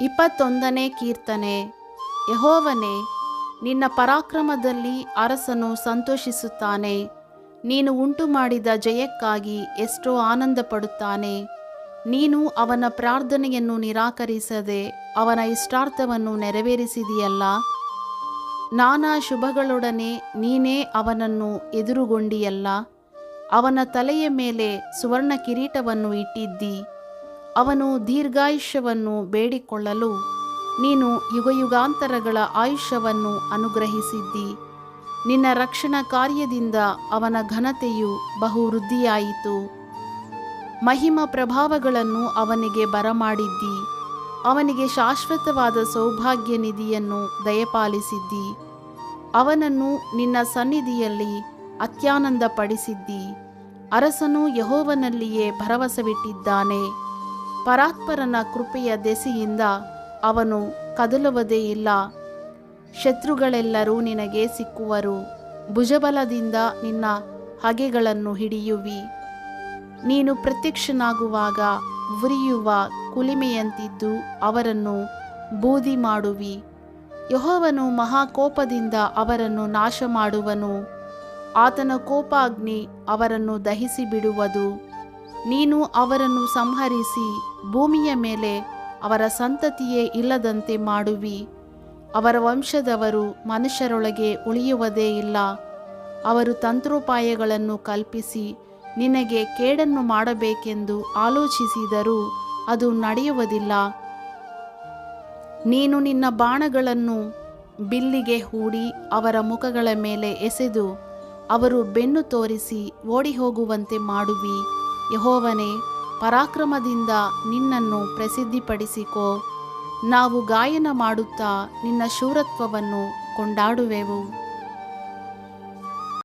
21ನೇ ಕೀರ್ತನೆ. ಯೆಹೋವನೇ, ನಿನ್ನ ಪರಾಕ್ರಮದಲ್ಲಿ ಅರಸನು ಸಂತೋಷಿಸುತ್ತಾನೆ. ನೀನು ಉಂಟುಮಾಡಿದ ಜಯಕ್ಕಾಗಿ ಎಷ್ಟೋ ಆನಂದಪಡುತ್ತಾನೆ. ನೀನು ಅವನ ಪ್ರಾರ್ಥನೆಯನ್ನು ನಿರಾಕರಿಸದೆ ಅವನ ಇಷ್ಟಾರ್ಥವನ್ನು ನೆರವೇರಿಸಿದೆಯಲ್ಲ. ನಾನಾ ಶುಭಗಳೊಡನೆ ನೀನೇ ಅವನನ್ನು ಎದುರುಗೊಂಡಿಯಲ್ಲ. ಅವನ ತಲೆಯ ಮೇಲೆ ಸುವರ್ಣ ಕಿರೀಟವನ್ನು ಇಟ್ಟಿದ್ದಿ. ಅವನು ದೀರ್ಘಾಯುಷ್ಯವನ್ನು ಬೇಡಿಕೊಳ್ಳಲು ನೀನು ಯುಗಯುಗಾಂತರಗಳ ಆಯುಷ್ಯವನ್ನು ಅನುಗ್ರಹಿಸಿದ್ದಿ. ನಿನ್ನ ರಕ್ಷಣಾ ಕಾರ್ಯದಿಂದ ಅವನ ಘನತೆಯು ಬಹು ವೃದ್ಧಿಯಾಯಿತು. ಮಹಿಮಾ ಪ್ರಭಾವಗಳನ್ನು ಅವನಿಗೆ ಬರಮಾಡಿದ್ದಿ. ಅವನಿಗೆ ಶಾಶ್ವತವಾದ ಸೌಭಾಗ್ಯ ನಿಧಿಯನ್ನು ದಯಪಾಲಿಸಿದ್ದಿ. ಅವನನ್ನು ನಿನ್ನ ಸನ್ನಿಧಿಯಲ್ಲಿ ಅತ್ಯಾನಂದಪಡಿಸಿದ್ದಿ. ಅರಸನು ಯೆಹೋವನಲ್ಲಿಯೇ ಭರವಸವಿಟ್ಟಿದ್ದಾನೆ. ಪರಾತ್ಪರನ ಕೃಪೆಯ ದೆಸೆಯಿಂದ ಅವನು ಕದಲುವುದೇ ಇಲ್ಲ. ಶತ್ರುಗಳೆಲ್ಲರೂ ನಿನಗೆ ಸಿಕ್ಕುವರು. ಭುಜಬಲದಿಂದ ನಿನ್ನ ಹಗೆಗಳನ್ನು ಹಿಡಿಯುವಿ. ನೀನು ಪ್ರತ್ಯಕ್ಷನಾಗುವಾಗ ಉರಿಯುವ ಕುಲಿಮೆಯಂತಿದ್ದು ಅವರನ್ನು ಬೂದಿ ಮಾಡುವಿ. ಯೆಹೋವನು ಮಹಾಕೋಪದಿಂದ ಅವರನ್ನು ನಾಶ ಮಾಡುವನು. ಆತನ ಕೋಪಾಗ್ನಿ ಅವರನ್ನು ದಹಿಸಿ ಬಿಡುವುದು. ನೀನು ಅವರನ್ನು ಸಂಹರಿಸಿ ಭೂಮಿಯ ಮೇಲೆ ಅವರ ಸಂತತಿಯೇ ಇಲ್ಲದಂತೆ ಮಾಡುವಿ. ಅವರ ವಂಶದವರು ಮನುಷ್ಯರೊಳಗೆ ಉಳಿಯುವುದೇ ಇಲ್ಲ. ಅವರು ತಂತ್ರೋಪಾಯಗಳನ್ನು ಕಲ್ಪಿಸಿ ನಿನಗೆ ಕೇಡನ್ನು ಮಾಡಬೇಕೆಂದು ಆಲೋಚಿಸಿದರೂ ಅದು ನಡೆಯುವುದಿಲ್ಲ. ನೀನು ನಿನ್ನ ಬಾಣಗಳನ್ನು ಬಿಲ್ಲಿಗೆ ಹೂಡಿ ಅವರ ಮುಖಗಳ ಮೇಲೆ ಎಸೆದು ಅವರು ಬೆನ್ನು ತೋರಿಸಿ ಓಡಿ ಹೋಗುವಂತೆ ಮಾಡುವಿ. ಯೆಹೋವನೇ, ಪರಾಕ್ರಮದಿಂದ ನಿನ್ನನ್ನು ಪ್ರಸಿದ್ಧಿಪಡಿಸಿಕೋ. ನಾವು ಗಾಯನ ಮಾಡುತ್ತಾ ನಿನ್ನ ಶೂರತ್ವವನ್ನು ಕೊಂಡಾಡುವೆವು.